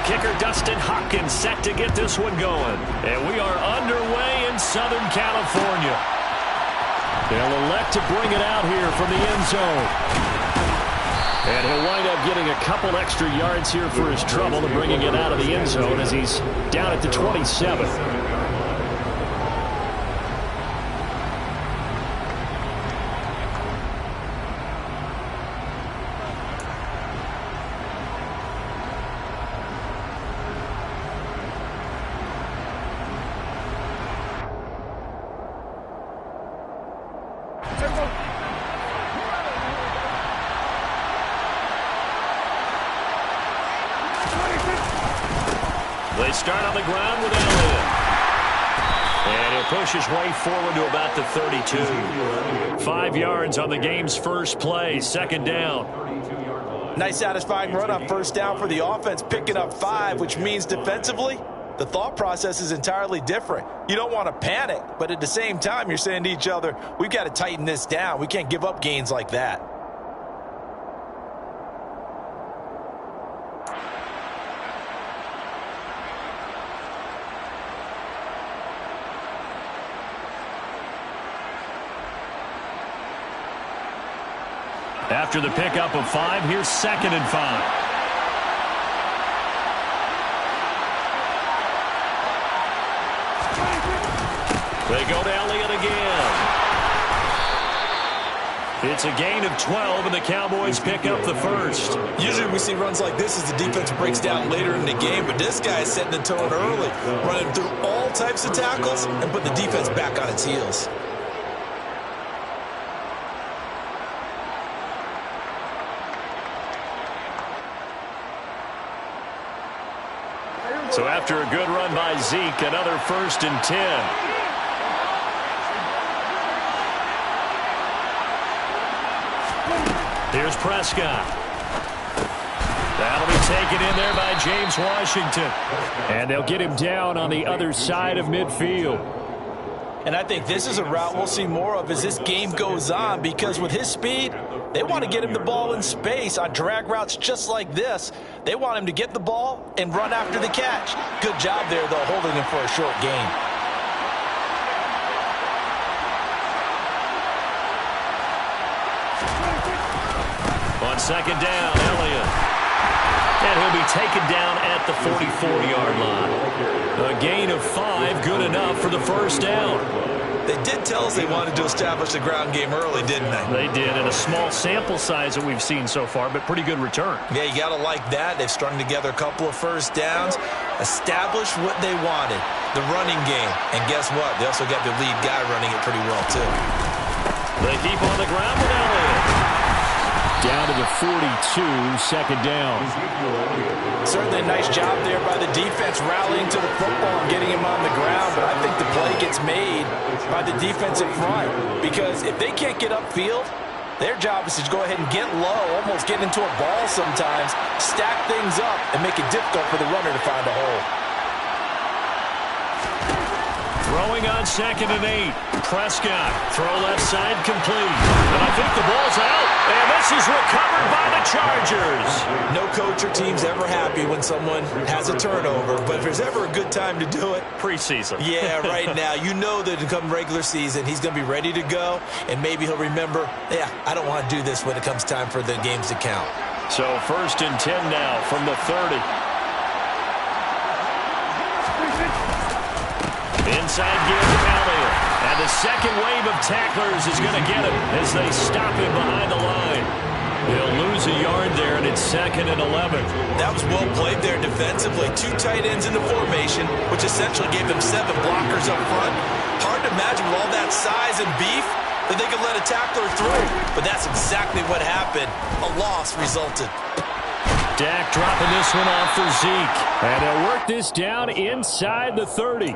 kicker Dustin Hopkins set to get this one going. And we are underway in Southern California. They'll elect to bring it out here from the end zone. And he'll wind up getting a couple extra yards here for his trouble and bringing it out of the end zone as he's down at the 27. They start on the ground with Elliott. And he'll push his way forward to about the 32. 5 yards on the game's first play, second down. Nice satisfying run on first down for the offense, picking up 5, which means defensively, the thought process is entirely different. You don't want to panic, but at the same time, you're saying to each other, we've got to tighten this down. We can't give up gains like that. After the pickup of 5, here's 2nd and 5. They go to Elliott again. It's a gain of 12, and the Cowboys pick up the first. Usually we see runs like this as the defense breaks down later in the game, but this guy is setting the tone early, running through all types of tackles and put the defense back on its heels. So after a good run by Zeke, another 1st and 10. Here's Prescott. That'll be taken in there by James Washington. And they'll get him down on the other side of midfield. And I think this is a route we'll see more of as this game goes on, because with his speed, they want to get him the ball in space on drag routes just like this. They want him to get the ball and run after the catch. Good job there, though, holding him for a short gain. On second down, Elliott. And he'll be taken down at the 44-yard line. A gain of 5, good enough for the first down. They did tell us they wanted to establish the ground game early, didn't they? They did, and a small sample size that we've seen so far, but pretty good return. Yeah, you got to like that. They've strung together a couple of first downs, established what they wanted, the running game. And guess what? They also got the lead guy running it pretty well, too. They keep on the ground with Elliott. Down to the 42, second down. Certainly a nice job there by the defense rallying to the football and getting him on the ground, but I think the play gets made by the defensive front, because if they can't get upfield, their job is to go ahead and get low, almost get into a ball sometimes, stack things up, and make it difficult for the runner to find a hole. Throwing on 2nd and 8. Prescott, throw left side complete. And I think the ball's out. And this is recovered by the Chargers. No coach or team's ever happy when someone has a turnover, but if there's ever a good time to do it, preseason. Yeah, right now. You know that come regular season, he's going to be ready to go, and maybe he'll remember, yeah, I don't want to do this when it comes time for the games to count. So 1st and 10 now from the 30. Inside give to Elliott. And the second wave of tacklers is going to get him as they stop him behind the line. They'll lose a yard there, and it's 2nd and 11. That was well played there defensively. 2 tight ends in the formation, which essentially gave them 7 blockers up front. Hard to imagine with all that size and beef that they could let a tackler through. But that's exactly what happened. A loss resulted. Dak dropping this one off for Zeke. And they'll work this down inside the 30.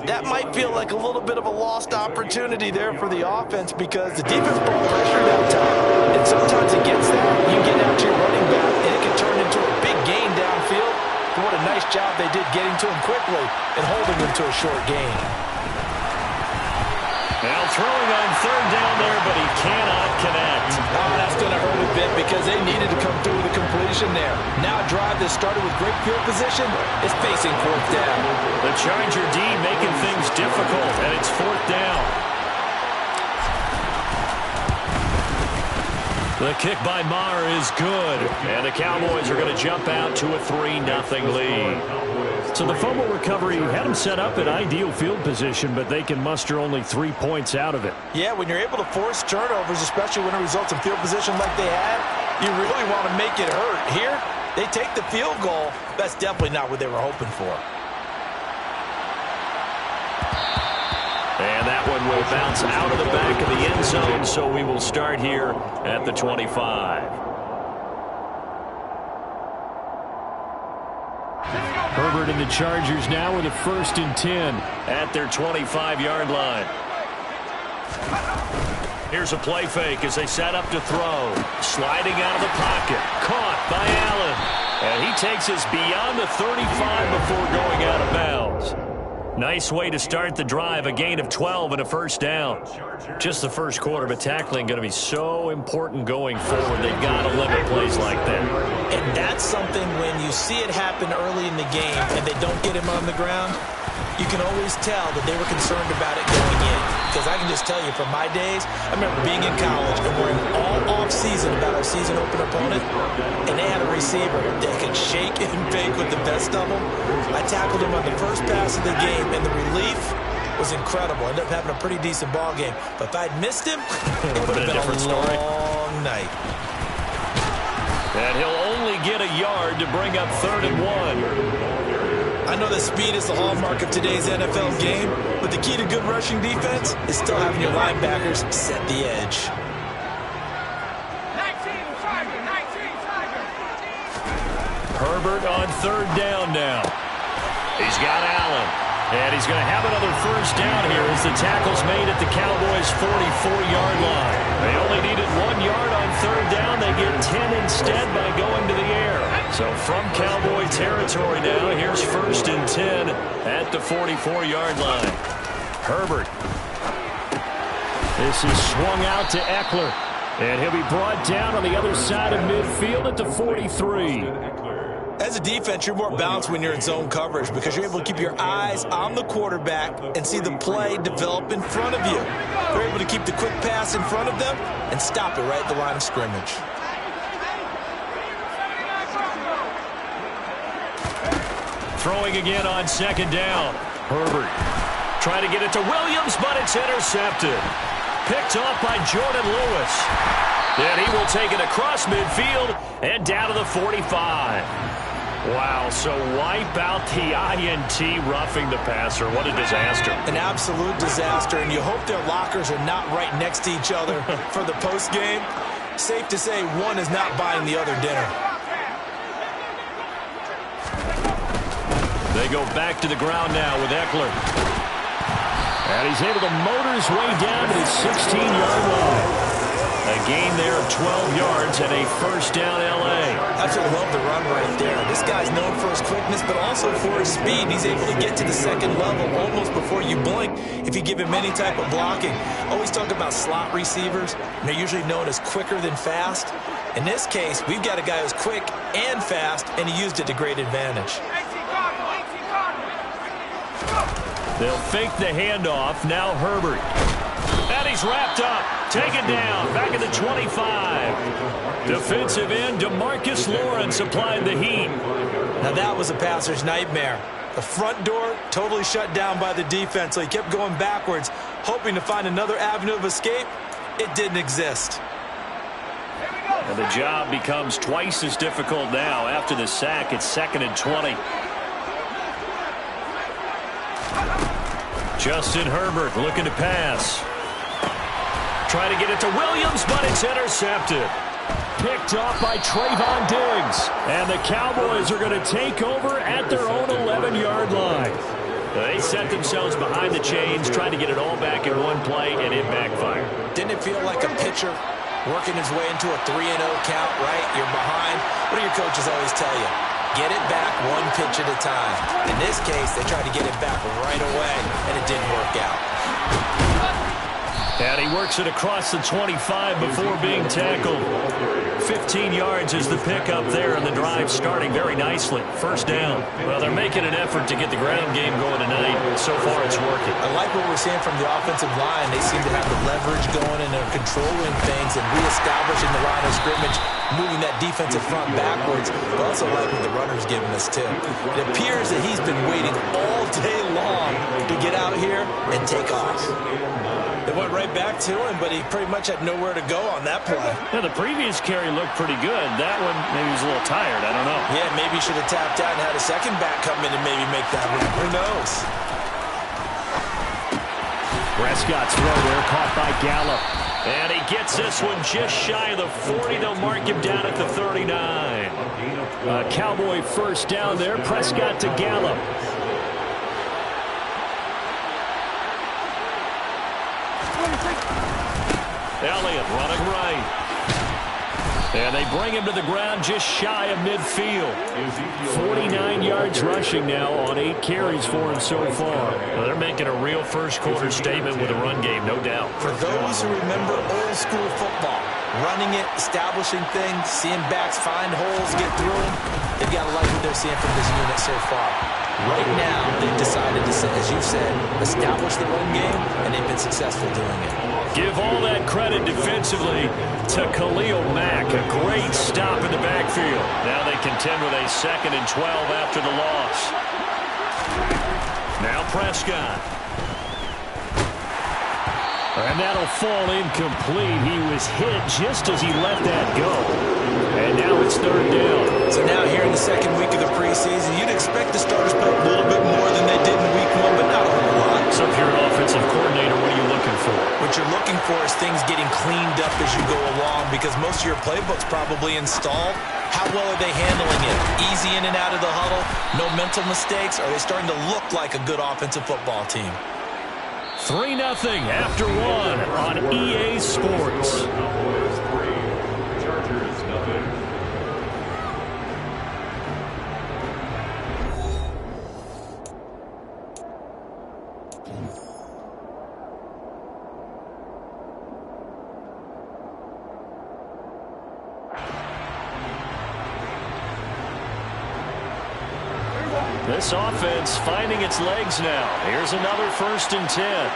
That might feel like a little bit of a lost opportunity there for the offense, because the defense brought pressure down top. And sometimes against that, you get out to your running back, and it can turn into a big gain downfield. And what a nice job they did getting to him quickly and holding him to a short gain. Now throwing on 3rd down there, but he cannot connect. Oh, that's going to hurt a bit because they needed to come through with a completion there. Now a drive that started with great field position is facing fourth down. The Charger D making things difficult, and it's fourth down. The kick by Maher is good, and the Cowboys are going to jump out to a 3-0 lead. So the fumble recovery had them set up in ideal field position, but they can muster only 3 points out of it. Yeah, when you're able to force turnovers, especially when it results in field position like they had, you really want to make it hurt. Here, they take the field goal. That's definitely not what they were hoping for. And that one will bounce out of the back of the end zone, so we will start here at the 25. Herbert and the Chargers now with a 1st and 10 at their 25-yard line. Here's a play fake as they set up to throw. Sliding out of the pocket. Caught by Allen. And he takes us beyond the 35 before going out of bounds. Nice way to start the drive, a gain of 12 and a 1st down. Just the first quarter, but tackling going to be so important going forward. They've got to limit plays like that. And that's something when you see it happen early in the game and they don't get him on the ground, you can always tell that they were concerned about it going in. Because I can just tell you from my days, I remember being in college and worrying all off-season about our season open opponent, and they had a receiver that could shake and bake with the best of them. I tackled him on the first pass of the game, and the relief was incredible. Ended up having a pretty decent ball game. But if I'd missed him, it would have been a long night. And he'll only get a yard to bring up 3rd and 1. I know that speed is the hallmark of today's NFL game, but the key to good rushing defense is still having your linebackers set the edge. Herbert on 3rd down now. He's got Allen. And he's going to have another 1st down here as the tackle's made at the Cowboys' 44-yard line. They only needed 1 yard on 3rd down. They get 10 instead by going to the air. So from Cowboy territory now, here's 1st and 10 at the 44-yard line. Herbert. This is swung out to Eckler. And he'll be brought down on the other side of midfield at the 43. As a defense, you're more balanced when you're in zone coverage because you're able to keep your eyes on the quarterback and see the play develop in front of you. You're able to keep the quick pass in front of them and stop it right at the line of scrimmage. Throwing again on 2nd down. Herbert trying to get it to Williams, but it's intercepted. Picked off by Jordan Lewis. And he will take it across midfield and down to the 45. Wow, so wipe out the INT roughing the passer. What a disaster. An absolute disaster, and you hope their lockers are not right next to each other for the postgame. Safe to say one is not buying the other dinner. They go back to the ground now with Eckler. And he's able to motor his way down to his 16-yard line. A gain there of 12 yards and a 1st down L.A. Absolutely love the run right there. This guy's known for his quickness, but also for his speed. He's able to get to the 2nd level almost before you blink if you give him any type of blocking. Always talk about slot receivers, and they're usually known as quicker than fast. In this case, we've got a guy who's quick and fast, and he used it to great advantage. They'll fake the handoff. Now Herbert. And he's wrapped up. Taken down. Back at the 25. Defensive end DeMarcus Lawrence applied the heat. Now that was a passer's nightmare. The front door totally shut down by the defense, so he kept going backwards, hoping to find another avenue of escape. It didn't exist. And the job becomes twice as difficult now. After the sack, it's 2nd and 20. Justin Herbert looking to pass. Trying to get it to Williams, but it's intercepted. Picked off by Trayvon Diggs. And the Cowboys are going to take over at their own 11-yard line. They set themselves behind the chains, trying to get it all back in one play, and it backfired. Didn't it feel like a pitcher working his way into a 3-0 count, right? You're behind. What do your coaches always tell you? Get it back one pitch at a time. In this case, they tried to get it back right away, and it didn't work out. And he works it across the 25 before being tackled. 15 yards is the pickup there, and the drive starting very nicely. First down. Well, they're making an effort to get the ground game going tonight. So far, it's working. I like what we're seeing from the offensive line. They seem to have the leverage going, and they're controlling things and reestablishing the line of scrimmage, moving that defensive front backwards. But also like what the runner's giving us, too. It appears that he's been waiting all day long to get out here and take off. They went right back to him, but he pretty much had nowhere to go on that play. Yeah, the previous carry looked pretty good. That one, maybe he was a little tired. I don't know. Yeah, maybe he should have tapped out and had a second back come in and maybe make that run. Who knows? Prescott's throw there, caught by Gallup. And he gets this one just shy of the 40. They'll mark him down at the 39. Cowboy first down there. Prescott to Gallup. Elliott running right. And they bring him to the ground just shy of midfield. 49 yards rushing now on 8 carries for him so far. Well, they're making a real first-quarter statement with a run game, no doubt. For those who remember old-school football, running it, establishing things, seeing backs find holes, get through them, they've got to like what they're seeing from this unit so far. Right now, they've decided to, as you said, establish the run game, and they've been successful doing it. Give all that credit defensively to Khalil Mack. A great stop in the backfield. Now they contend with a 2nd and 12 after the loss. Now Prescott. And that'll fall incomplete. He was hit just as he let that go. And now it's 3rd down. So now here in the 2nd week of the preseason, you'd expect the starters to play a little bit more than they did in week 1, but not a whole lot. So if you're an offensive coordinator, what are you looking for? What you're looking for is things getting cleaned up as you go along, because most of your playbook's probably installed. How well are they handling it? Easy in and out of the huddle? No mental mistakes? Are they starting to look like a good offensive football team? 3-0 after 1 on EA Sports. This offense finding its legs now. Here's another 1st and 10.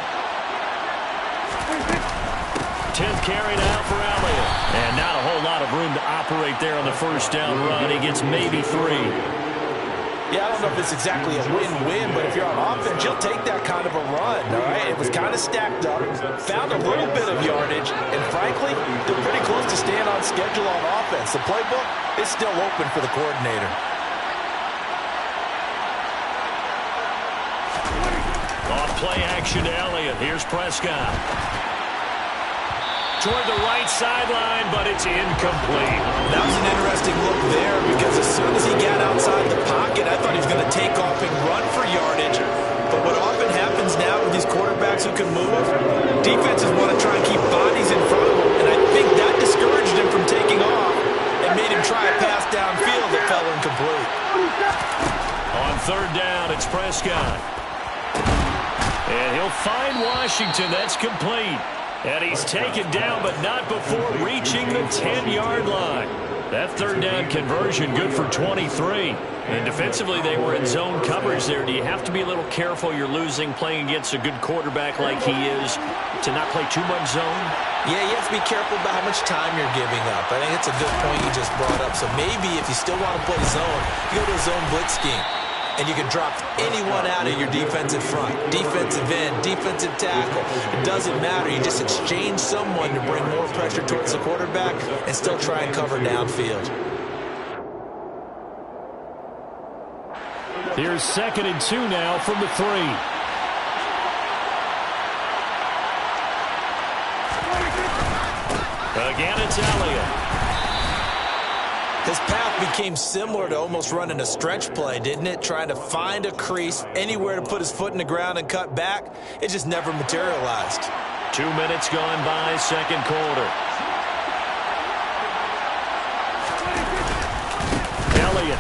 10th carry now for Elliott. And not a whole lot of room to operate there on the 1st down run. He gets maybe 3. Yeah, I don't know if it's exactly a win-win, but if you're on offense, you'll take that kind of a run, all right? It was kind of stacked up, found a little bit of yardage, and frankly, they're pretty close to staying on schedule on offense. The playbook is still open for the coordinator. Off play action to Elliott. Here's Prescott. Toward the right sideline, but it's incomplete. That was an interesting look there, because as soon as he got outside the pocket, I thought he was going to take off and run for yardage. But what often happens now with these quarterbacks who can move, defenses want to try and keep bodies in front of them, and I think that discouraged him from taking off and made him try a pass downfield that fell incomplete. On 3rd down, it's Prescott. And he'll find Washington. That's complete. And he's taken down, but not before reaching the 10-yard line. That 3rd down conversion good for 23. And defensively, they were in zone coverage there. Do you have to be a little careful you're losing playing against a good quarterback like he is to not play too much zone? Yeah, you have to be careful about how much time you're giving up. I think it's a good point you just brought up. So maybe if you still want to play zone, you go to a zone blitz scheme. And you can drop anyone out of your defensive front. Defensive end, defensive tackle. It doesn't matter. You just exchange someone to bring more pressure towards the quarterback and still try and cover downfield. Here's 2nd and 2 now from the 3. Again, it's Elliott. His path became similar to almost running a stretch play, didn't it? Trying to find a crease, anywhere to put his foot in the ground and cut back. It just never materialized. 2 minutes gone by, 2nd quarter. Elliott.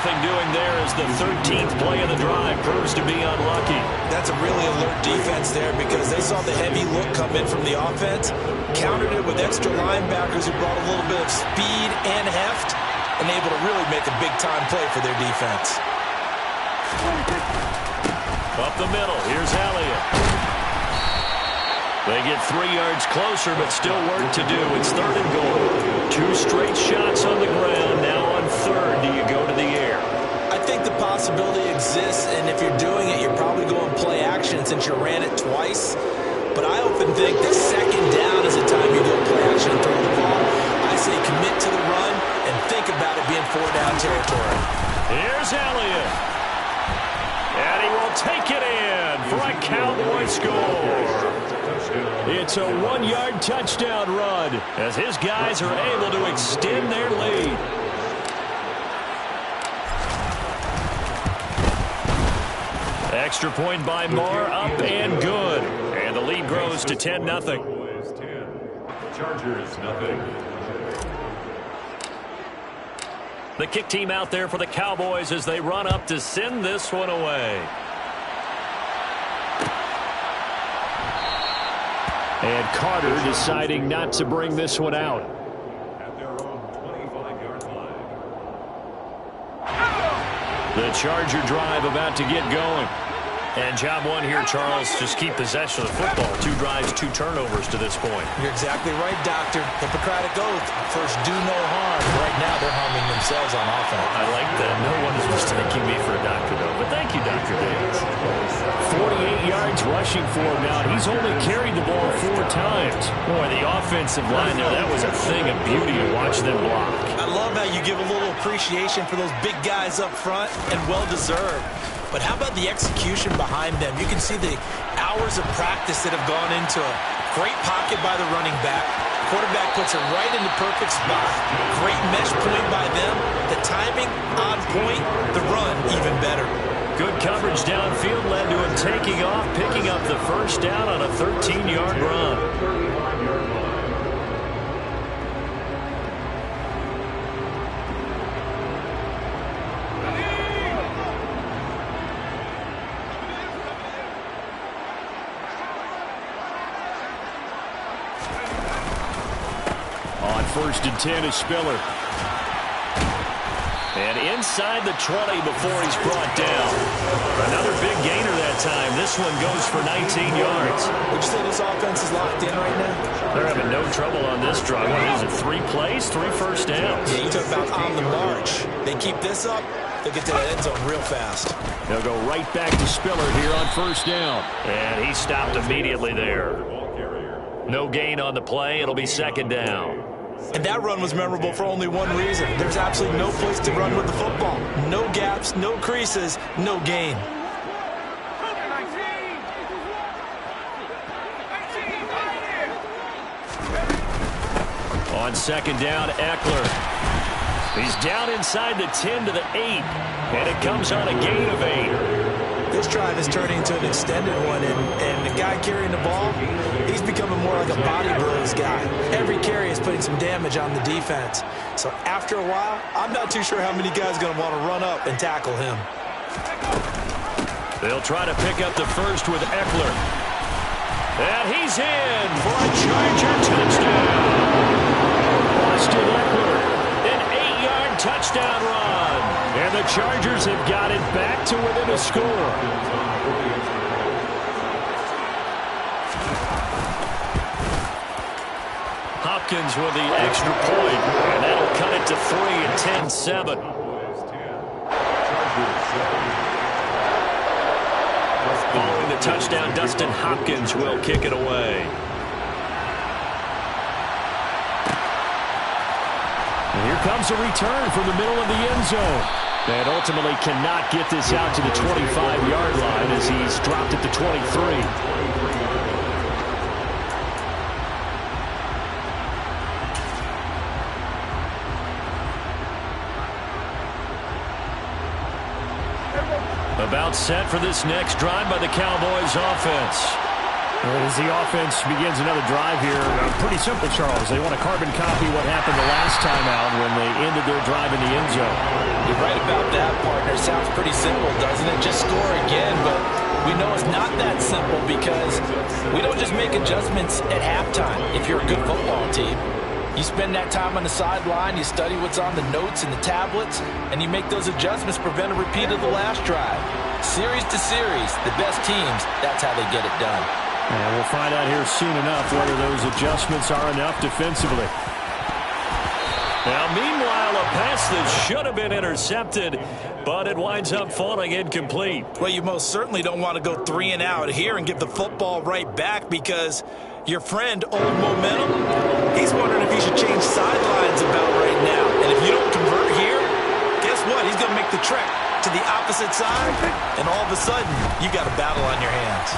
nothing doing there as the 13th play of the drive proves to be unlucky. That's a really alert defense there because they saw the heavy look come in from the offense, countered it with extra linebackers who brought a little bit of speed and heft, and able to really make a big-time play for their defense. Up the middle, here's Elliott. They get 3 yards closer, but still work to do. It's 3rd and goal. 2 straight shots on the ground. Now on 3rd, do you go to the air? I think the possibility exists, and if you're doing it, you're probably going play action since you ran it twice. But I often think that 2nd down is the time you go play action and throw the ball. I say commit to the run and think about it being 4-down territory. Here's Elliott. And he will take it in for a Cowboy score. It's a 1-yard touchdown run as his guys are able to extend their lead. Extra point by Moore, up and good. And the lead grows to 10-0. Chargers, nothing. The kick team out there for the Cowboys as they run up to send this one away. And Carter deciding not to bring this one out. At their own 25-yard line. The Charger drive about to get going. And job one here, Charles, just keep possession of the football. 2 drives, 2 turnovers to this point. You're exactly right, Doctor. Hippocratic oath. First, do no harm. Right now, they're harming themselves on offense. I like that. No one is mistaking me for a doctor, though. But thank you, Dr. Davis. 48 yards rushing for him now. He's only carried the ball 4 times. Boy, the offensive line there, that was a thing of beauty to watch them block. I love how you give a little appreciation for those big guys up front, and well-deserved. But how about the execution behind them? You can see the hours of practice that have gone into it. Great pocket by the running back. Quarterback puts it right in the perfect spot. Great mesh point by them. The timing on point. The run even better. Good coverage downfield led to him taking off, picking up the first down on a 13-yard run. On 1st and 10 is Spiller. And inside the 20 before he's brought down. Another big gainer that time. This one goes for 19 yards. Would you say this offense is locked in right now? They're having no trouble on this drive. What is it, 3 plays, 3 first downs? Yeah, you talk about on the march. They keep this up, they'll get to the end zone real fast. They'll go right back to Spiller here on 1st down. And he stopped immediately there. No gain on the play. It'll be 2nd down. And that run was memorable for only one reason. There's absolutely no place to run with the football. No gaps, no creases, no gain. On 2nd down, Eckler. He's down inside the 10 to the 8. And it comes on a gain of 8. This drive is turning into an extended one, and the guy carrying the ball, he's becoming more like a body blows guy. Every carry is putting some damage on the defense. So after a while, I'm not too sure how many guys are going to want to run up and tackle him. They'll try to pick up the first with Eckler. And he's in for a Charger touchdown. Austin Eckler, an 8-yard touchdown run. And the Chargers have got it back to within a score. Hopkins with the extra point, and that'll cut it to 3 at 10-7. Following the touchdown, Dustin Hopkins will kick it away. And here comes a return from the middle of the end zone. And ultimately cannot get this out to the 25-yard line as he's dropped at the 23. About set for this next drive by the Cowboys offense. As the offense begins another drive here, pretty simple, Charles. They want to carbon copy what happened the last time out when they ended their drive in the end zone. You're right about that, partner. Sounds pretty simple, doesn't it? Just score again, but we know it's not that simple because we don't just make adjustments at halftime if you're a good football team. You spend that time on the sideline, you study what's on the notes and the tablets, and you make those adjustments to prevent a repeat of the last drive. Series to series, the best teams, that's how they get it done. And we'll find out here soon enough whether those adjustments are enough defensively. Now, meanwhile, a pass that should have been intercepted, but it winds up falling incomplete. Well, you most certainly don't want to go 3 and out here and give the football right back because your friend, Old Momentum, he's wondering if he should change sidelines about right now. And if you don't convert here, guess what? He's going to make the trek to the opposite side, and all of a sudden, you got a battle on your hands.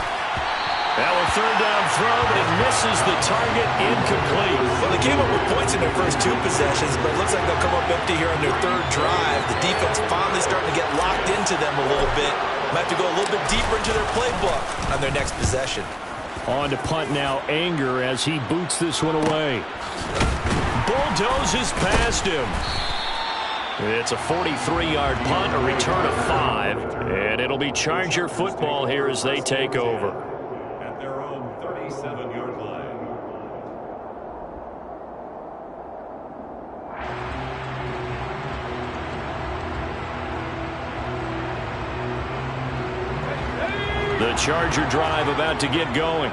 Now a third down throw, but it misses the target, incomplete. Well, they came up with points in their first 2 possessions, but it looks like they'll come up empty here on their 3rd drive. The defense finally starting to get locked into them a little bit. Might have to go a little bit deeper into their playbook on their next possession. On to punt now, Anger, as he boots this one away. Bulldozes past him. It's a 43-yard punt, a return of 5, and it'll be Charger football here as they take over. At their own 37-yard line. The Charger drive about to get going.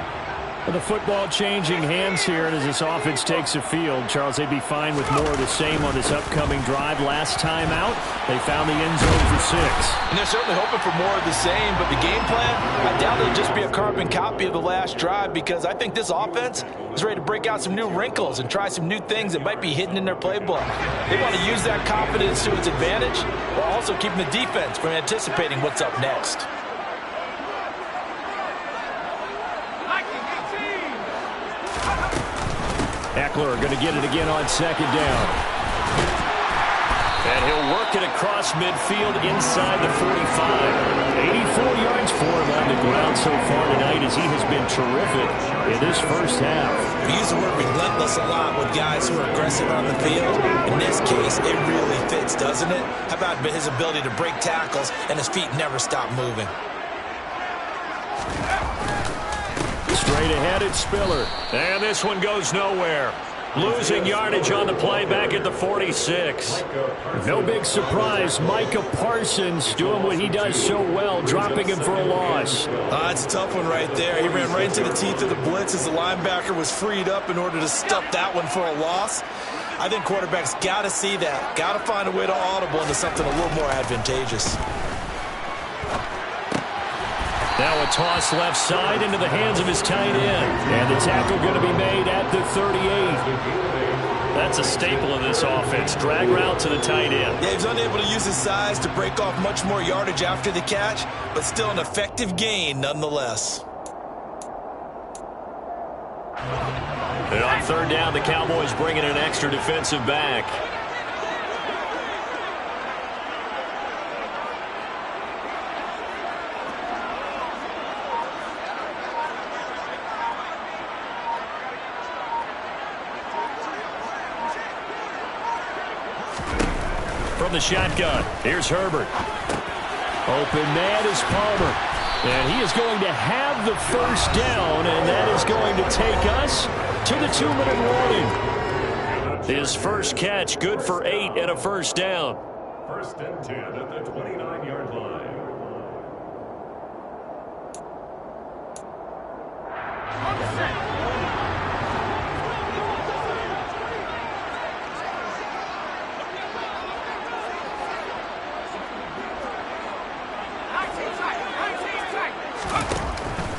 The football changing hands here, and as this offense takes the field, Charles, they'd be fine with more of the same on this upcoming drive. Last time out, they found the end zone for 6. And they're certainly hoping for more of the same, but the game plan, I doubt it'll just be a carbon copy of the last drive because I think this offense is ready to break out some new wrinkles and try some new things that might be hidden in their playbook. They want to use that confidence to its advantage while also keeping the defense from anticipating what's up next. Eckler going to get it again on 2nd down. And he'll work it across midfield inside the 45. 84 yards for him on the ground so far tonight as he has been terrific in this first half. We use the word relentless a lot with guys who are aggressive on the field. In this case, it really fits, doesn't it? How about his ability to break tackles and his feet never stop moving? Straight ahead, it's Spiller. And this one goes nowhere. Losing yardage on the play back at the 46. No big surprise. Micah Parsons doing what he does so well, dropping him for a loss. It's a tough one right there. He ran right into the teeth of the blitz as the linebacker was freed up in order to stuff that one for a loss. I think quarterbacks got to see that. Got to find a way to audible into something a little more advantageous. Now a toss left side into the hands of his tight end. And the tackle going to be made at the 38. That's a staple of this offense. Drag route to the tight end. Yeah, he's unable to use his size to break off much more yardage after the catch, but still an effective gain nonetheless. And on 3rd down, the Cowboys bring in an extra defensive back. From the shotgun, here's Herbert. Open man is Palmer. And he is going to have the first down, and that is going to take us to the 2-minute warning. His first catch, good for 8 and a first down. 1st and 10 at the 29-yard line.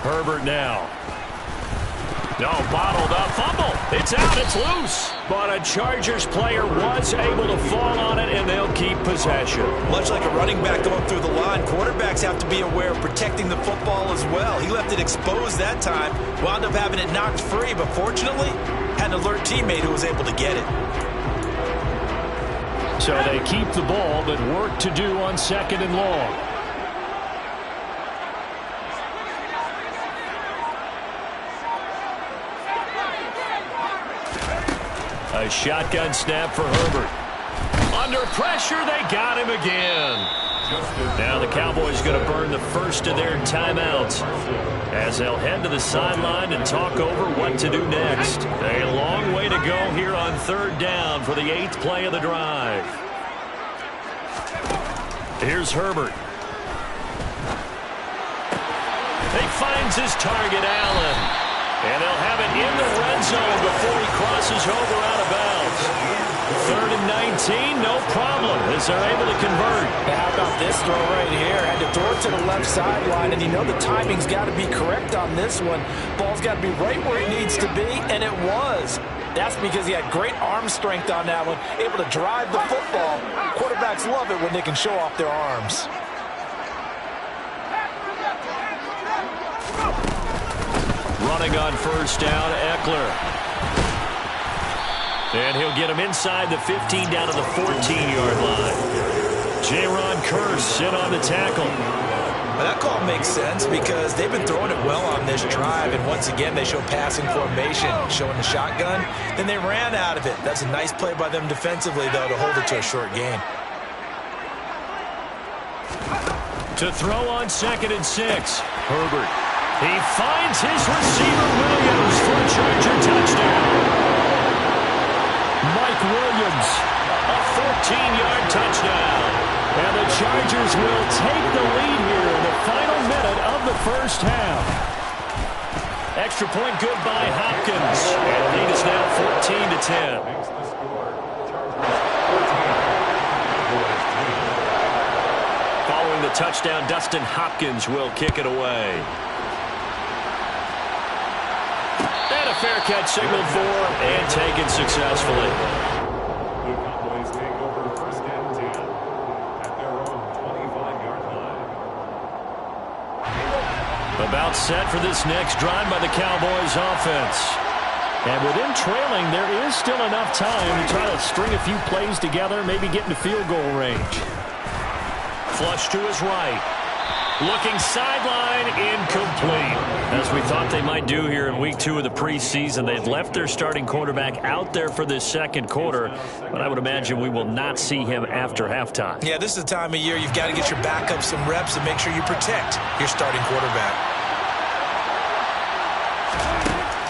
Herbert now. No, bottled up, fumble. It's out, it's loose. But a Chargers player was able to fall on it, and they'll keep possession. Much like a running back going through the line, quarterbacks have to be aware of protecting the football as well. He left it exposed that time, wound up having it knocked free, but fortunately, had an alert teammate who was able to get it. So they keep the ball, but work to do on 2nd and long. A shotgun snap for Herbert. Under pressure, they got him again. Now the Cowboys going to burn the first of their timeouts as they'll head to the sideline and talk over what to do next. A long way to go here on third down for the 8th play of the drive. Here's Herbert. He finds his target, Allen. And they'll have it in the red zone before he crosses over out of bounds. 3rd and 19, no problem, as they're able to convert. How about this throw right here? Had to throw it to the left sideline, and you know the timing's got to be correct on this one. Ball's got to be right where it needs to be, and it was. That's because he had great arm strength on that one, able to drive the football. Quarterbacks love it when they can show off their arms. Running on first down, Eckler. And he'll get him inside the 15 down to the 14-yard line. Jaron Kearse in on the tackle. Well, that call makes sense because they've been throwing it well on this drive, and once again they show passing formation, showing the shotgun. Then they ran out of it. That's a nice play by them defensively, though, to hold it to a short gain. To throw on 2nd and 6. Herbert. He finds his receiver, Williams, for a Charger touchdown. Mike Williams, a 14-yard touchdown. And the Chargers will take the lead here in the final minute of the first half. Extra point good by Hopkins. And the lead is now 14-10. Following the touchdown, Dustin Hopkins will kick it away. And a fair catch signaled for and taken successfully. The Cowboys take over 1st and 10 at their own 25-yard line. About set for this next drive by the Cowboys offense. And with them trailing, there is still enough time to try to string a few plays together, maybe get into field goal range. Flush to his right. Looking sideline, incomplete. As we thought they might do here in week 2 of the preseason, they've left their starting quarterback out there for this second quarter, but I would imagine we will not see him after halftime. Yeah, this is the time of year you've got to get your backup some reps and make sure you protect your starting quarterback.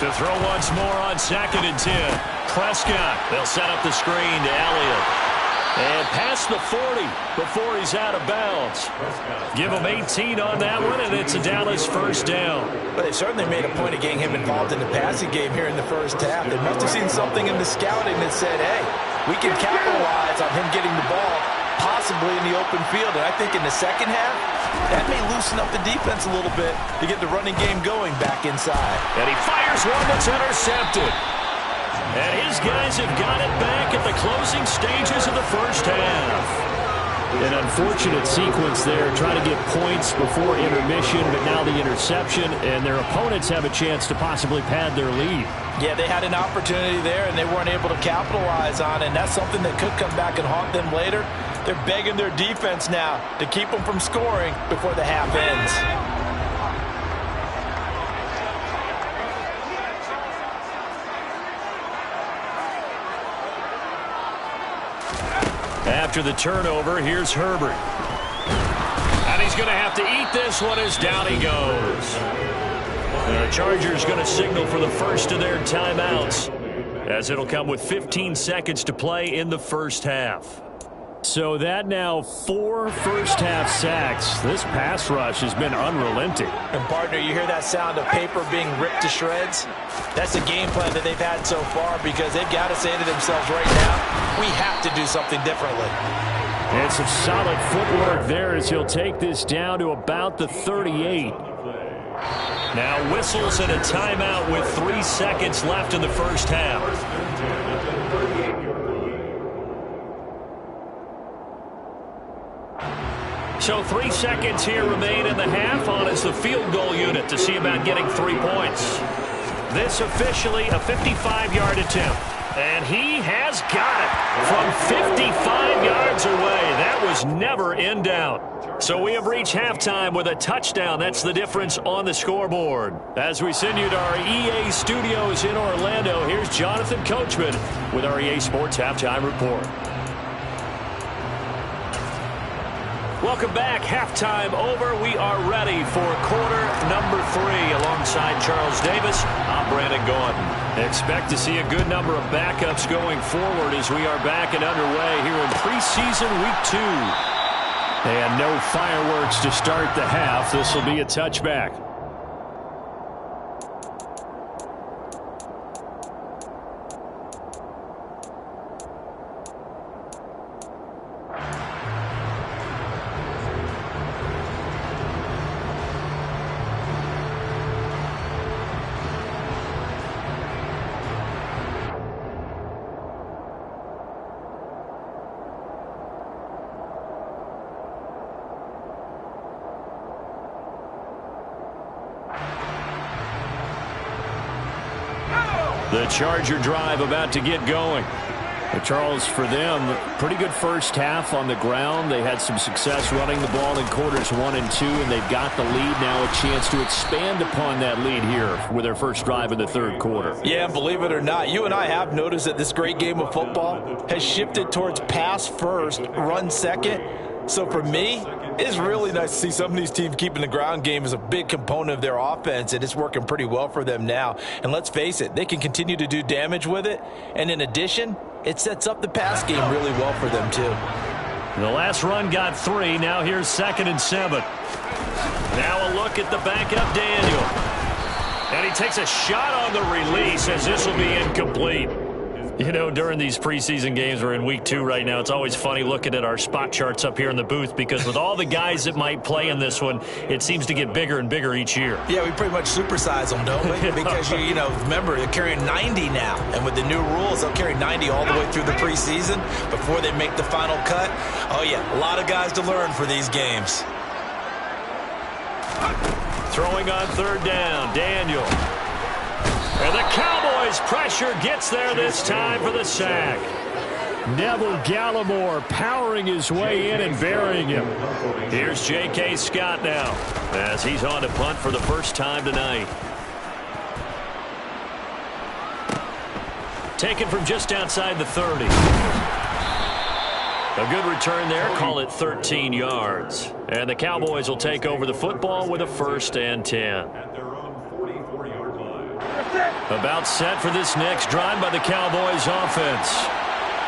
To throw once more on 2nd and 10. Prescott, they'll set up the screen to Elliott. And past the 40 before he's out of bounds. Give him 18 on that one, and it's a Dallas first down. But they certainly made a point of getting him involved in the passing game here in the first half. They must have seen something in the scouting that said, hey, we can capitalize on him getting the ball, possibly in the open field. And I think in the second half, that may loosen up the defense a little bit to get the running game going back inside. And he fires one that's intercepted. And his guys have got it back at the closing stages of the first half. An unfortunate sequence there, trying to get points before intermission, but now the interception, and their opponents have a chance to possibly pad their lead. Yeah, they had an opportunity there, and they weren't able to capitalize on it, and that's something that could come back and haunt them later. They're begging their defense now to keep them from scoring before the half ends. After the turnover, here's Herbert. And he's going to have to eat this one as down he goes. The Chargers going to signal for the first of their timeouts, as it'll come with 15 seconds to play in the first half. So that now 4 first-half sacks. This pass rush has been unrelenting. And, partner, you hear that sound of paper being ripped to shreds? That's the game plan that they've had so far, because they've got to say to themselves right now, we have to do something differently. And some solid footwork there as he'll take this down to about the 38. Now whistles and a timeout with 3 seconds left in the first half. So 3 seconds here remain in the half on as the field goal unit to see about getting 3 points. This officially a 55-yard attempt. And he has got it from 55 yards away. That was never in doubt. So we have reached halftime with a touchdown. That's the difference on the scoreboard. As we send you to our EA studios in Orlando, here's Jonathan Coachman with our EA Sports Halftime Report. Welcome back. Halftime over. We are ready for quarter number 3. Alongside Charles Davis, I'm Brandon Gaudin. Expect to see a good number of backups going forward as we are back and underway here in preseason week 2. And no fireworks to start the half. This will be a touchback. The Charger drive about to get going. Charles, for them, pretty good first half on the ground. They had some success running the ball in quarters 1 and 2, and they've got the lead now, a chance to expand upon that lead here with their first drive in the third quarter. Yeah, believe it or not, you and I have noticed that this great game of football has shifted towards pass first, run second. So for me, it's really nice to see some of these teams keeping the ground game as a big component of their offense, and it's working pretty well for them now. And let's face it, they can continue to do damage with it. And in addition, it sets up the pass game really well for them too. The last run got 3. Now here's 2nd and 7. Now a look at the backup Daniel. And he takes a shot on the release as this will be incomplete. You know, during these preseason games, we're in week 2 right now. It's always funny looking at our spot charts up here in the booth because with all the guys that might play in this one, it seems to get bigger and bigger each year. Yeah, we pretty much supersize them, don't we? Because, you know, remember, they're carrying 90 now. And with the new rules, they'll carry 90 all the way through the preseason before they make the final cut. Oh, yeah, a lot of guys to learn for these games. Throwing on 3rd down, Daniel. And the Cowboys' pressure gets there this time for the sack. Neville Gallimore powering his way in and burying him. Here's J.K. Scott now as he's on to punt for the first time tonight. Taken from just outside the 30. A good return there, call it 13 yards. And the Cowboys will take over the football with a 1st and 10. About set for this next drive by the Cowboys offense.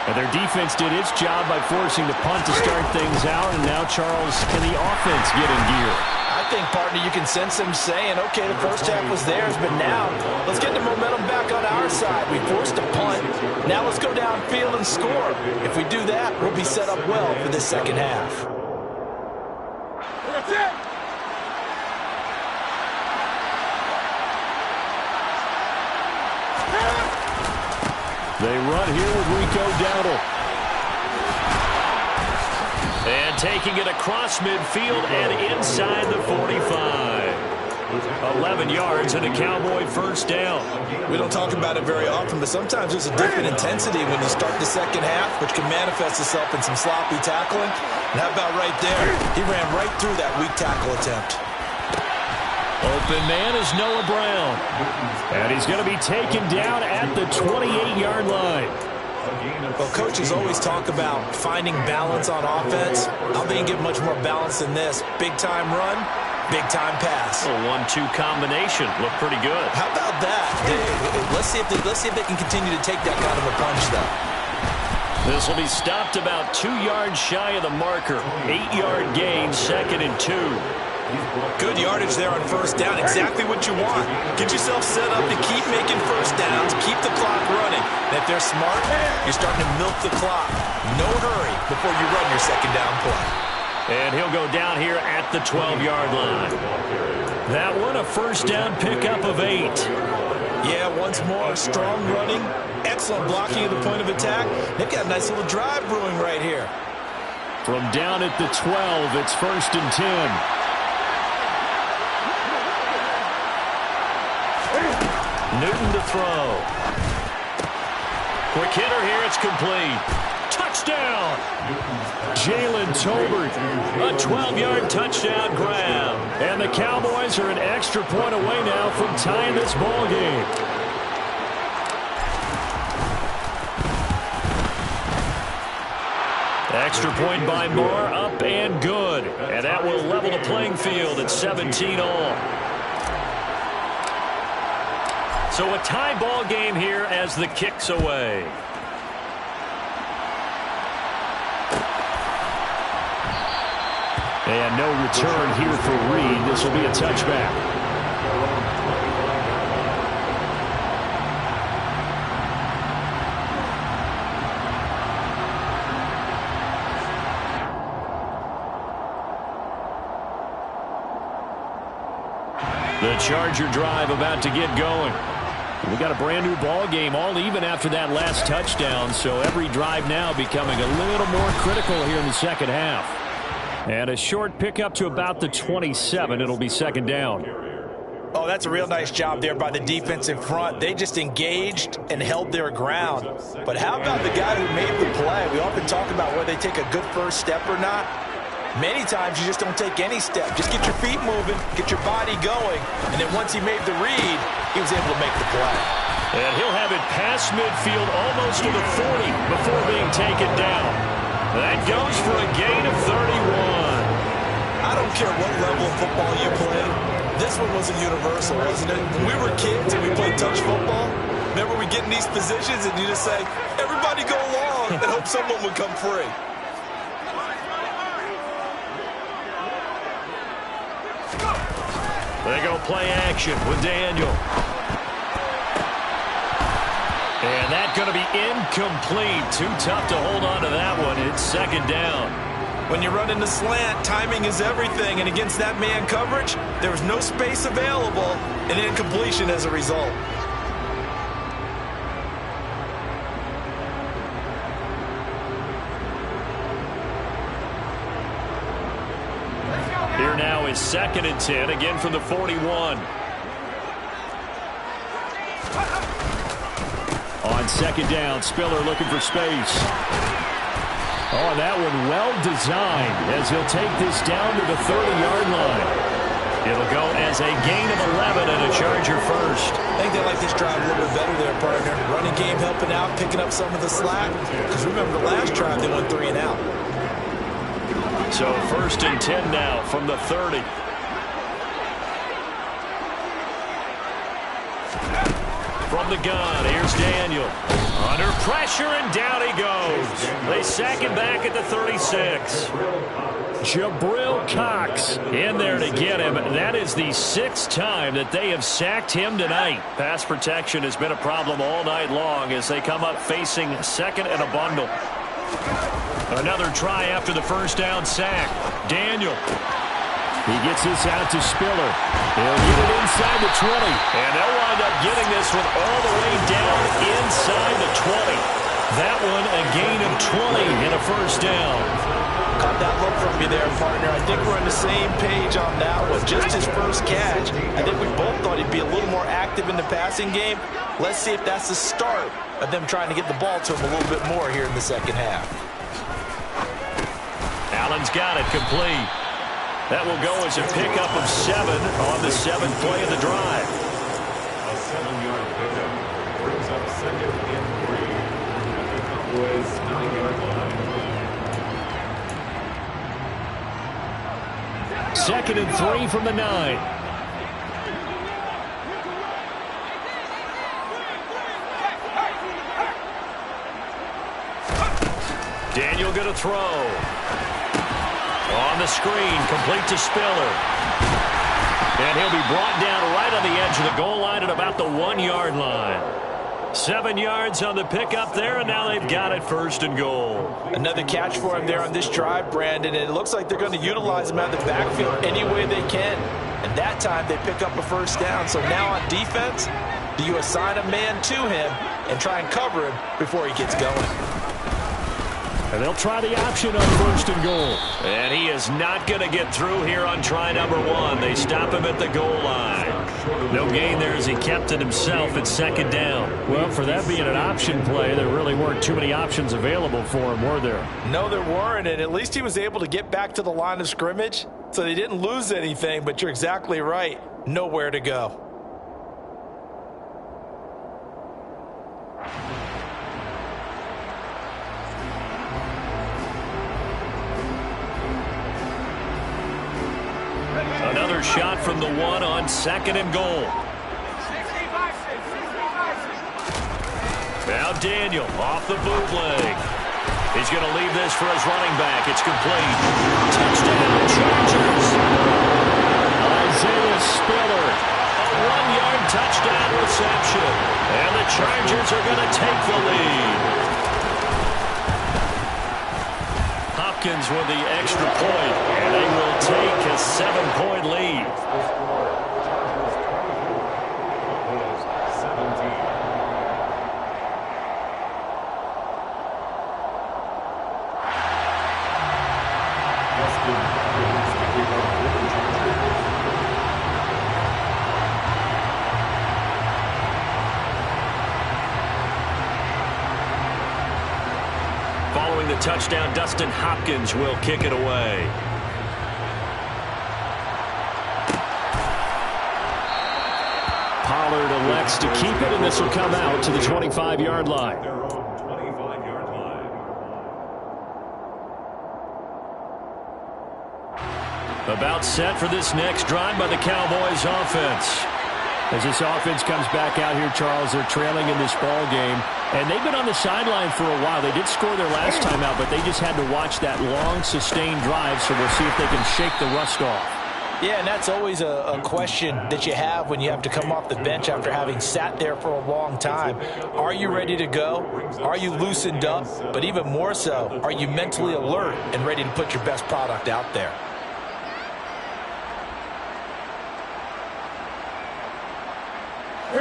And their defense did its job by forcing the punt to start things out. And now, Charles, can the offense get in gear? I think, partner, you can sense them saying, okay, the first half was theirs, but now let's get the momentum back on our side. We forced a punt. Now let's go downfield and score. If we do that, we'll be set up well for this second half. That's it. They run here with Rico Dowdle. And taking it across midfield and inside the 45. 11 yards and a Cowboy first down. We don't talk about it very often, but sometimes there's a different intensity when you start the second half, which can manifest itself in some sloppy tackling. And how about right there? He ran right through that weak tackle attempt. Open man is Noah Brown. And he's going to be taken down at the 28-yard line. Well, coaches always talk about finding balance on offense. I don't think you get much more balance than this. Big-time run, big-time pass. A 1-2 combination. Looked pretty good. How about that? Let's see if they can continue to take that kind of a punch, though. This will be stopped about 2 yards shy of the marker. 8-yard gain, 2nd and 2. Good yardage there on first down. Exactly what you want. Get yourself set up to keep making first downs. Keep the clock running. And if they're smart, you're starting to milk the clock. No hurry before you run your second down play. And he'll go down here at the 12-yard line. That one, a first down pickup of 8. Yeah, once more, strong running. Excellent blocking at the point of attack. They've got a nice little drive brewing right here. From down at the 12, it's 1st and 10. Newton to throw. Quick hitter here. It's complete. Touchdown. Jalen Tolbert, a 12-yard touchdown grab. And the Cowboys are an extra point away now from tying this ball game. Extra point by Moore, up and good. And that will level the playing field at 17 all. So a tie ball game here as the kick's away. And no return here for Reed. This will be a touchback. The Charger drive about to get going. We got a brand new ball game, all even after that last touchdown, so every drive now becoming a little more critical here in the second half. And a short pickup to about the 27. It'll be second down. Oh, that's a real nice job there by the defense in front. They just engaged and held their ground. But how about the guy who made the play? We often talk about whether they take a good first step or not. Many times you just don't take any step. Just get your feet moving, get your body going, and then once he made the read, he was able to make the play. And he'll have it past midfield almost to the 40 before being taken down. That goes for a gain of 31. I don't care what level of football you play. This one was a universal, wasn't it? When we were kids and we played touch football, remember we get in these positions and you just say, everybody go along and hope someone would come free. They go play action with Daniel. And that's going to be incomplete. Too tough to hold on to that one. It's second down. When you run in the slant, timing is everything. And against that man coverage, there was no space available and incompletion as a result. Here now is second and 10, again from the 41. On second down, Spiller looking for space. Oh, and that one well designed as he'll take this down to the 30-yard line. It'll go as a gain of 11 and a Charger first. I think they like this drive a little bit better there, partner. Running game helping out, picking up some of the slack. Because remember the last drive, they went 3 and out. So first and 10 now from the 30. From the gun, here's Daniel. Under pressure, and down he goes. They sack him back at the 36. Jabril Cox in there to get him. That is the 6th time that they have sacked him tonight. Pass protection has been a problem all night long as they come up facing second and a bundle. Another try after the first down sack. Daniel. He gets this out to Spiller. He'll get it inside the 20. And they'll wind up getting this one all the way down inside the 20. That one a gain of 20 and a first down. Caught that look from you there, partner. I think we're on the same page on that one. Just his first catch. I think we both thought he'd be a little more active in the passing game. Let's see if that's the start of them trying to get the ball to him a little bit more here in the second half. Allen's got it complete. That will go as a pickup of 7 on the 7th play of the drive. A 7-yard pickup brings up second and 3 at the Cowboys' 9-yard line. Second and 3 from the 9. Daniel going to throw. On the screen, complete to Spiller. And he'll be brought down right on the edge of the goal line at about the 1-yard line. 7 yards on the pickup there, and now they've got it first and goal. Another catch for him there on this drive, Brandon, and it looks like they're going to utilize him out of the backfield any way they can. And that time they pick up a first down. So now on defense, do you assign a man to him and try and cover him before he gets going? And they'll try the option on first and goal. And he is not going to get through here on try number 1. They stop him at the goal line. No gain there as he kept it himself at second down. Well, for that being an option play, there really weren't too many options available for him, were there? No, there weren't, and at least he was able to get back to the line of scrimmage, so they didn't lose anything, but you're exactly right. Nowhere to go. Another shot from the one on second and goal. Now Daniel off the bootleg. He's going to leave this for his running back. It's complete. Touchdown, Chargers. Isaiah Spiller. A 1-yard touchdown reception. And the Chargers are going to take the lead. Hopkins with the extra point, and they will take a 7-point lead. Following the touchdown, Dustin Hopkins will kick it away. Pollard elects to keep it, and this will come out to the 25-yard line. About set for this next drive by the Cowboys offense. As this offense comes back out here, Charles, they're trailing in this ball game, and they've been on the sideline for a while. They did score their last time out, but they just had to watch that long, sustained drive, so we'll see if they can shake the rust off. Yeah, and that's always a question that you have when you have to come off the bench after having sat there for a long time. Are you ready to go? Are you loosened up? But even more so, are you mentally alert and ready to put your best product out there?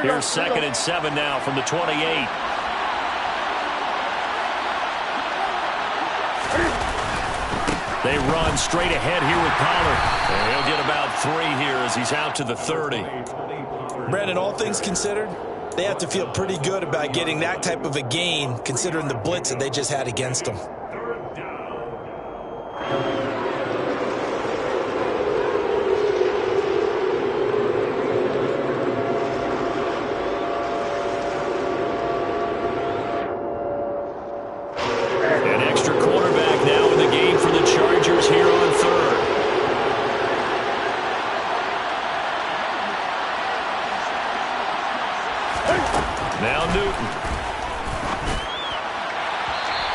Here's 2nd and 7 now from the 28. They run straight ahead here with Pollard. And he'll get about 3 here as he's out to the 30. Brandon, all things considered, they have to feel pretty good about getting that type of a gain considering the blitz that they just had against them. Now Newton.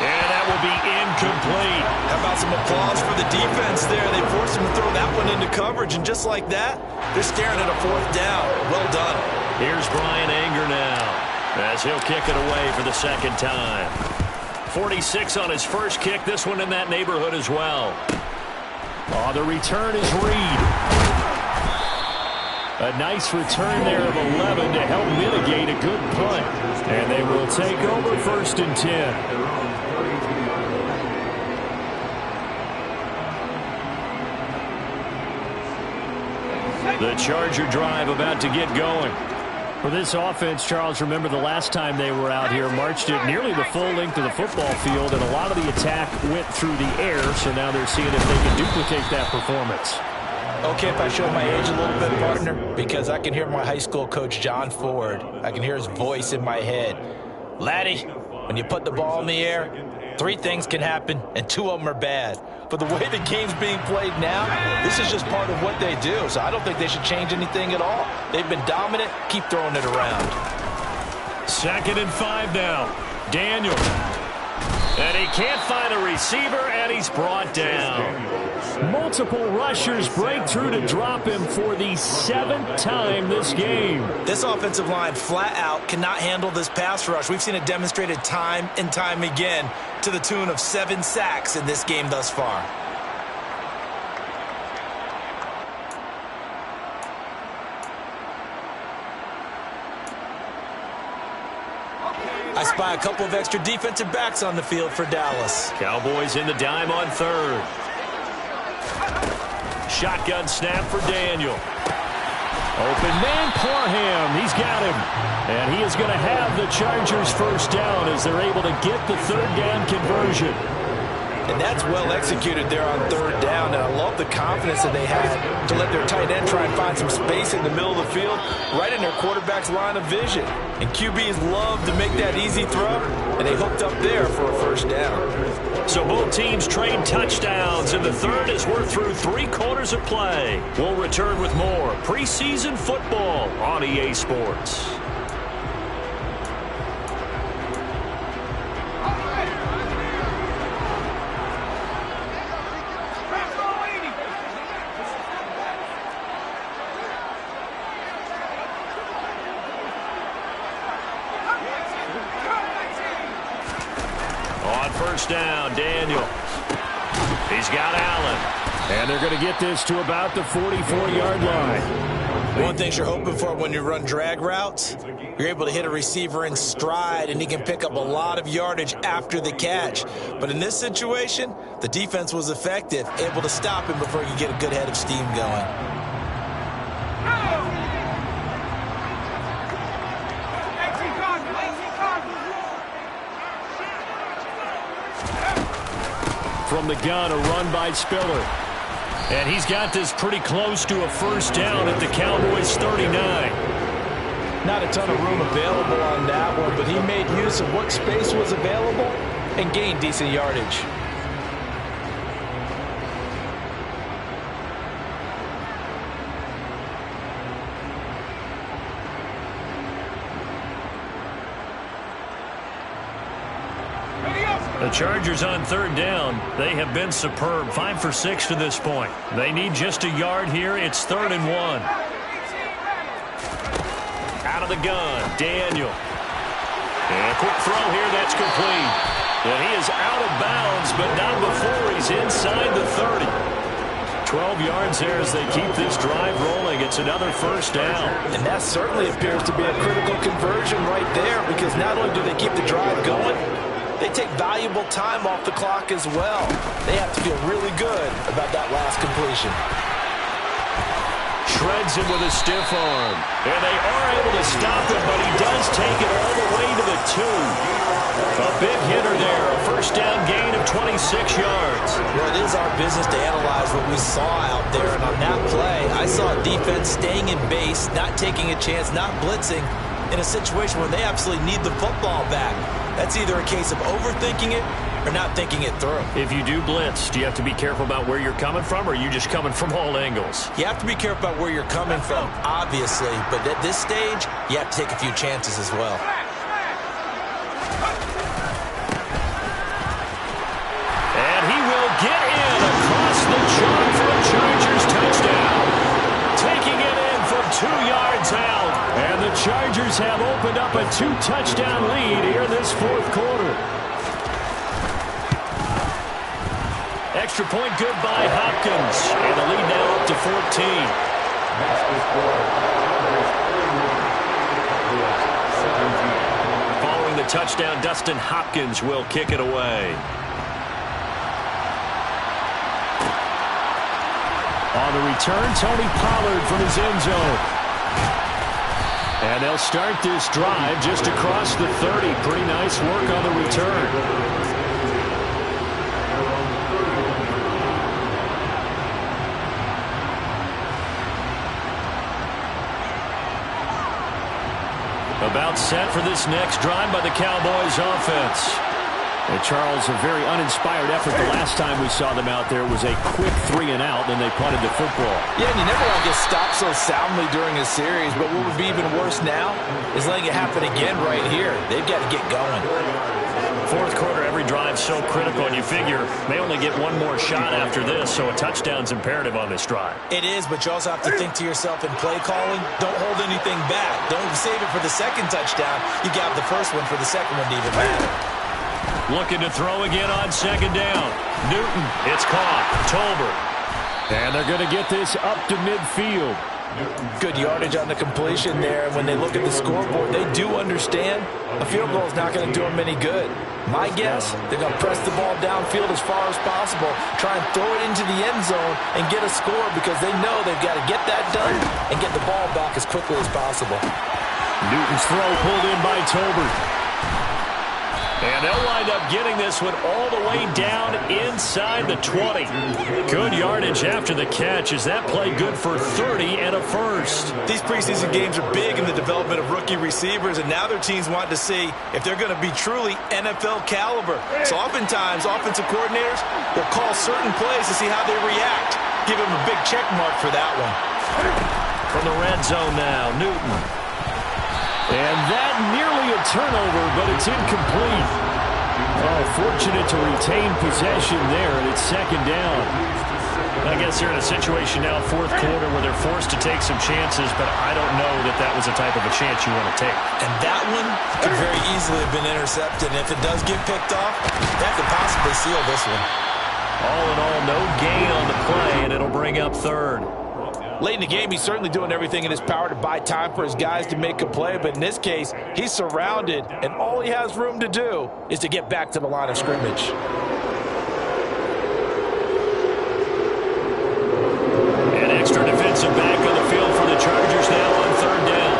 And that will be incomplete. How about some applause for the defense there? They forced him to throw that one into coverage, and just like that, they're staring at a 4th down. Well done. Here's Brian Anger now as he'll kick it away for the 2nd time. 46 on his first kick. This one in that neighborhood as well. Oh, the return is Reed. A nice return there of 11 to help mitigate a good punt. And they will take over 1st and 10. The Charger drive about to get going. For this offense, Charles, remember the last time they were out here, marched it nearly the full length of the football field, and a lot of the attack went through the air, so now they're seeing if they can duplicate that performance. Okay, if I show my age a little bit, partner, because I can hear my high school coach, John Ford. I can hear his voice in my head. Laddie, when you put the ball in the air, 3 things can happen, and 2 of them are bad. But the way the game's being played now, this is just part of what they do. So I don't think they should change anything at all. They've been dominant. Keep throwing it around. 2nd and 5 now. Daniel. And he can't find a receiver, and he's brought down. Multiple rushers break through to drop him for the 7th time this game. This offensive line flat out cannot handle this pass rush. We've seen it demonstrated time and time again to the tune of 7 sacks in this game thus far. I spy a couple of extra defensive backs on the field for Dallas. Cowboys in the dime on 3rd. Shotgun snap for Daniel. Open man, Parham. He's got him. And he is going to have the Chargers first down as they're able to get the third down conversion. And that's well executed there on third down. And I love the confidence that they had to let their tight end try and find some space in the middle of the field, right in their quarterback's line of vision. And QBs love to make that easy throw, and they hooked up there for a first down. So both teams trade touchdowns in the third as we're through 3 quarters of play. We'll return with more preseason football on EA Sports. First down, Daniel. He's got Allen. And they're going to get this to about the 44-yard line. One thing you're hoping for when you run drag routes, you're able to hit a receiver in stride, and he can pick up a lot of yardage after the catch. But in this situation, the defense was effective, able to stop him before he could get a good head of steam going. From the gun, a run by Spiller. And he's got this pretty close to a first down at the Cowboys' 39. Not a ton of room available on that one, but he made use of what space was available and gained decent yardage. The Chargers on third down. They have been superb. 5 for 6 to this point. They need just a yard here. It's 3rd and 1. Out of the gun, Daniel. And a quick throw here. That's complete. And he is out of bounds, but not before he's inside the 30. 12 yards there as they keep this drive rolling. It's another first down. And that certainly appears to be a critical conversion right there, because not only do they keep the drive going, they take valuable time off the clock as well. They have to feel really good about that last completion. Shreds him with a stiff arm. And they are able to stop him, but he does take it all the way to the 2. A big hitter there. A first down gain of 26 yards. Well, it is our business to analyze what we saw out there. And on that play, I saw a defense staying in base, not taking a chance, not blitzing, in a situation where they absolutely need the football back. That's either a case of overthinking it or not thinking it through. If you do blitz, do you have to be careful about where you're coming from, or are you just coming from all angles? You have to be careful about where you're coming from, obviously, but at this stage, you have to take a few chances as well. And he will get in across the chalk for a Chargers touchdown. Taking it in from 2 yards out. And the Chargers have opened up a 2-touchdown lead here in this 4th quarter. Extra point good by Hopkins. And the lead now up to 14. Following the touchdown, Dustin Hopkins will kick it away. On the return, Tony Pollard from his end zone. And they'll start this drive just across the 30. Pretty nice work on the return. About set for this next drive by the Cowboys offense. And Charles, a very uninspired effort the last time we saw them out there. It was a quick 3 and out, then they punted the football. Yeah, and you never want to get stopped so soundly during a series, but what would be even worse now is letting it happen again right here. They've got to get going. 4th quarter, every drive so critical, and you figure they only get one more shot after this, so a touchdown's imperative on this drive. It is, but you also have to think to yourself in play calling, don't hold anything back. Don't save it for the second touchdown. You got the first one for the second one to even matter. Looking to throw again on 2nd down. Newton, it's caught. Tolbert. And they're going to get this up to midfield. Good yardage on the completion there. And when they look at the scoreboard, they do understand a field goal is not going to do them any good. My guess, they're going to press the ball downfield as far as possible, try and throw it into the end zone and get a score because they know they've got to get that done and get the ball back as quickly as possible. Newton's throw pulled in by Tolbert. And they'll wind up getting this one all the way down inside the 20. Good yardage after the catch. Is that play good for 30 and a first? These preseason games are big in the development of rookie receivers, and now their teams want to see if they're going to be truly NFL caliber. So oftentimes, offensive coordinators will call certain plays to see how they react. Give them a big check mark for that one. From the red zone now, Newton. And that nearly a turnover, but it's incomplete. Oh, fortunate to retain possession there, and it's second down. I guess they're in a situation now, fourth quarter, where they're forced to take some chances, but I don't know that that was the type of a chance you want to take. And that one could very easily have been intercepted. And if it does get picked off, that could possibly seal this one. All in all, no gain on the play, and it'll bring up third. Late in the game, he's certainly doing everything in his power to buy time for his guys to make a play. But in this case, he's surrounded, and all he has room to do is to get back to the line of scrimmage. An extra defensive back on the field for the Chargers now on third down.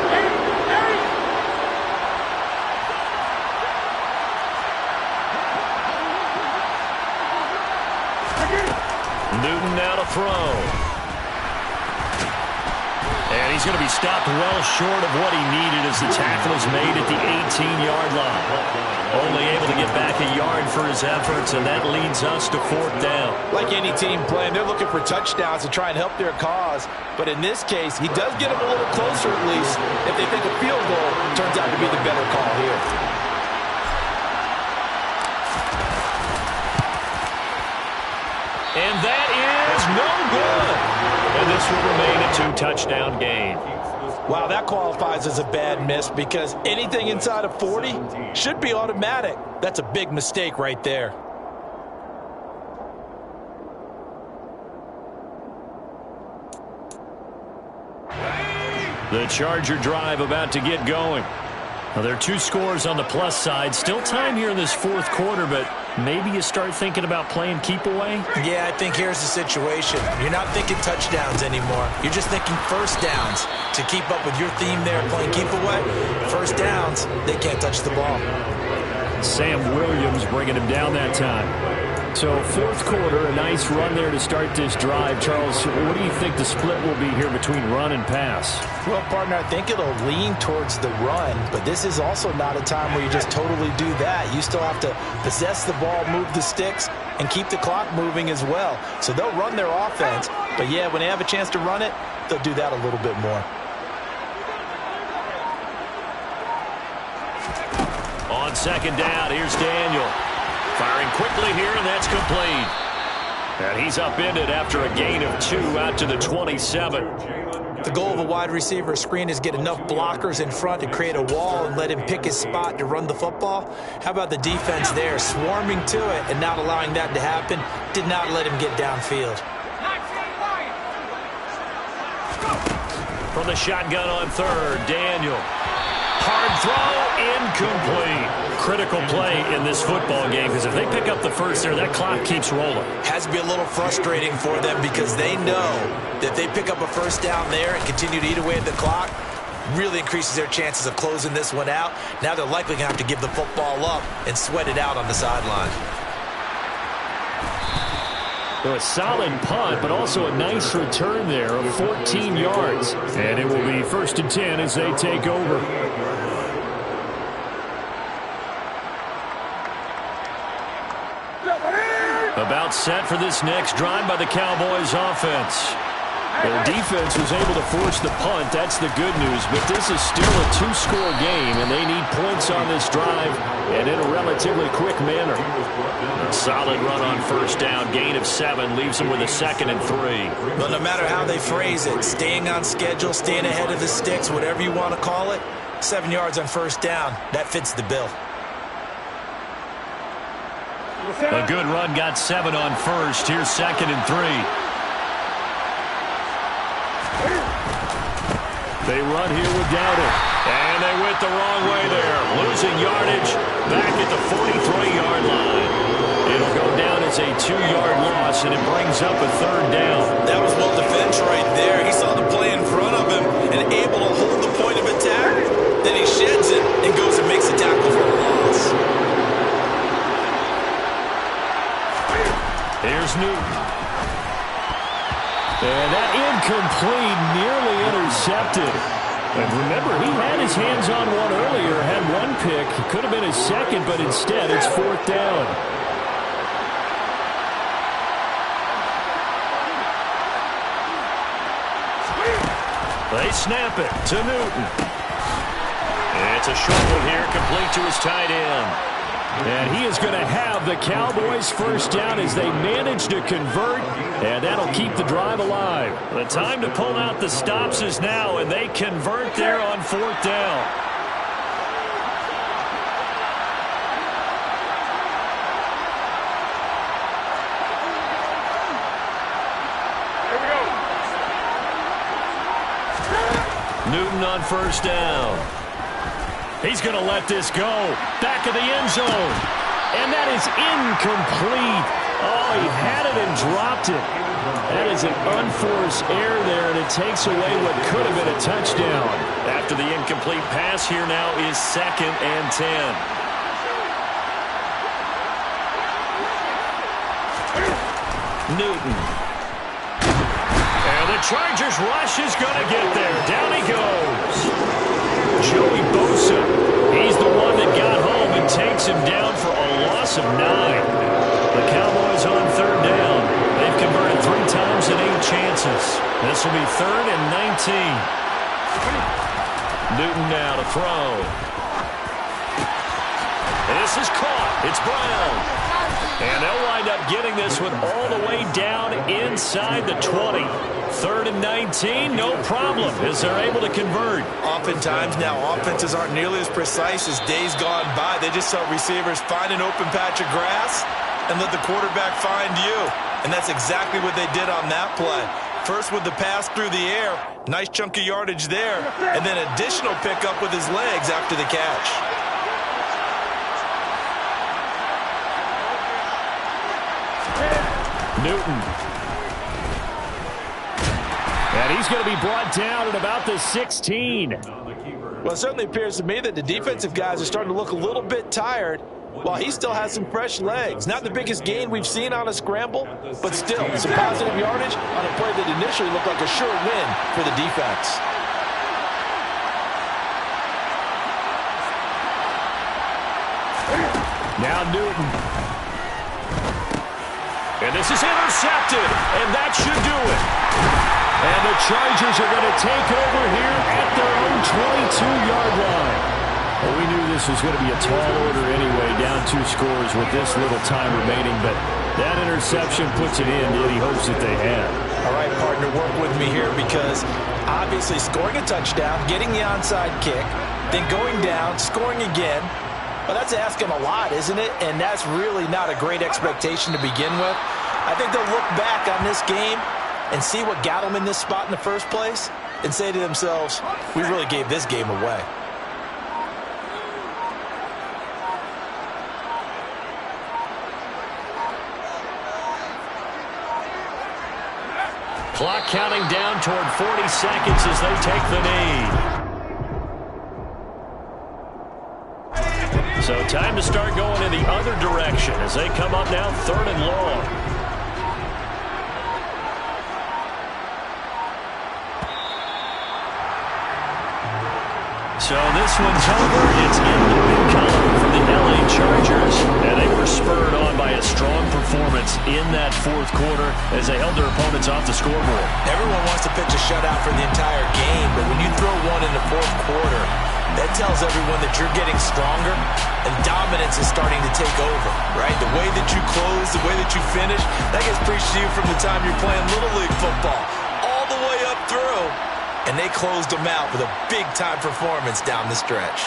Newton now to throw. And he's going to be stopped well short of what he needed as the tackle is made at the 18-yard line. Only able to get back a yard for his efforts, and that leads us to fourth down. Like any team playing, they're looking for touchdowns to try and help their cause. But in this case, he does get them a little closer at least if they think a field goal turns out to be the better call here. And that is no good. And this will remain a two-touchdown game. Wow, that qualifies as a bad miss because anything inside of 40 should be automatic. That's a big mistake right there. The Charger drive about to get going. Now, there are two scores on the plus side. Still time here in this fourth quarter, but maybe you start thinking about playing keep away? Yeah, I think here's the situation. You're not thinking touchdowns anymore. You're just thinking first downs. To keep up with your theme there, playing keep away, first downs, they can't touch the ball. Sam Williams bringing him down that time. So fourth quarter, a nice run there to start this drive. Charles, what do you think the split will be here between run and pass? Well, partner, I think it'll lean towards the run, but this is also not a time where you just totally do that. You still have to possess the ball, move the sticks, and keep the clock moving as well. So they'll run their offense, but yeah, when they have a chance to run it, they'll do that a little bit more. On second down, here's Daniel. Firing quickly here, and that's complete. And he's upended after a gain of 2 out to the 27. The goal of a wide receiver screen is get enough blockers in front to create a wall and let him pick his spot to run the football. How about the defense there, swarming to it and not allowing that to happen? Did not let him get downfield. From the shotgun on third, Daniel. Hard throw, incomplete. Critical play in this football game because if they pick up the first there, that clock keeps rolling. Has to be a little frustrating for them because they know that if they pick up a first down there and continue to eat away at the clock, really increases their chances of closing this one out. Now they're likely going to have to give the football up and sweat it out on the sideline. So a solid punt, but also a nice return there of 14 yards. And it will be 1st and 10 as they take over. About set for this next drive by the Cowboys offense. Their defense was able to force the punt. That's the good news. But this is still a two-score game, and they need points on this drive and in a relatively quick manner. A solid run on first down. Gain of 7 leaves them with a 2nd and 3. Well, no matter how they phrase it, staying on schedule, staying ahead of the sticks, whatever you want to call it, 7 yards on first down, that fits the bill. A good run got 7 on first. Here's 2nd and 3. They run here without it. And they went the wrong way there. Losing yardage back at the 43-yard line. It'll go down as a 2-yard loss, and it brings up a 3rd down. That was well defense right there. He saw the play in front of him and able to hold the point of attack. Then he sheds it and goes and makes a tackle for a loss. Here's Newton. And that incomplete, nearly intercepted. And remember, he had his hands on one earlier, had one pick. Could have been his second, but instead it's 4th down. They snap it to Newton. It's a short one here, complete to his tight end. And he is going to have the Cowboys' 1st down as they manage to convert, and that'll keep the drive alive. The time to pull out the stops is now, and they convert there on 4th down. Newton on 1st down. He's going to let this go. Back of the end zone. And that is incomplete. Oh, he had it and dropped it. That is an unforced error there, and it takes away what could have been a touchdown. After the incomplete pass, here now is 2nd and 10. Newton. And the Chargers rush is going to get there. Down he goes. Joey Bosa. He's the one that got home and takes him down for a loss of 9. The Cowboys on 3rd down. They've converted 3 times and 8 chances. This will be 3rd and 19. Newton now to throw. This is caught. It's Brown. And they'll wind up getting this one all the way down inside the 20. 3rd and 19, no problem, as they're able to convert. Oftentimes now, offenses aren't nearly as precise as days gone by. They just saw receivers find an open patch of grass and let the quarterback find you. And that's exactly what they did on that play. First with the pass through the air, nice chunk of yardage there, and then additional pickup with his legs after the catch. Newton. And he's going to be brought down at about the 16. Well, it certainly appears to me that the defensive guys are starting to look a little bit tired while he still has some fresh legs. Not the biggest gain we've seen on a scramble, but still some positive yardage on a play that initially looked like a sure win for the defense. Now Newton. And this is intercepted, and that should do it. And the Chargers are going to take over here at their own 22-yard line. Well, we knew this was going to be a tall order anyway, down 2 scores with this little time remaining, but that interception puts it in, and he hopes that they have. All right, partner, work with me here because obviously scoring a touchdown, getting the onside kick, then going down, scoring again. Well, that's asking a lot, isn't it? And that's really not a great expectation to begin with. I think they'll look back on this game and see what got them in this spot in the first place and say to themselves, we really gave this game away. Clock counting down toward 40 seconds as they take the knee. So time to start going in the other direction as they come up now 3rd and long. So this one's over. It's in the win column for the LA Chargers. And they were spurred on by a strong performance in that 4th quarter as they held their opponents off the scoreboard. Everyone wants to pitch a shutout for the entire game, but when you throw one in the 4th quarter, that tells everyone that you're getting stronger and dominance is starting to take over, right? The way that you close, the way that you finish, that gets preached to you from the time you're playing Little League football all the way up through. And they closed them out with a big-time performance down the stretch.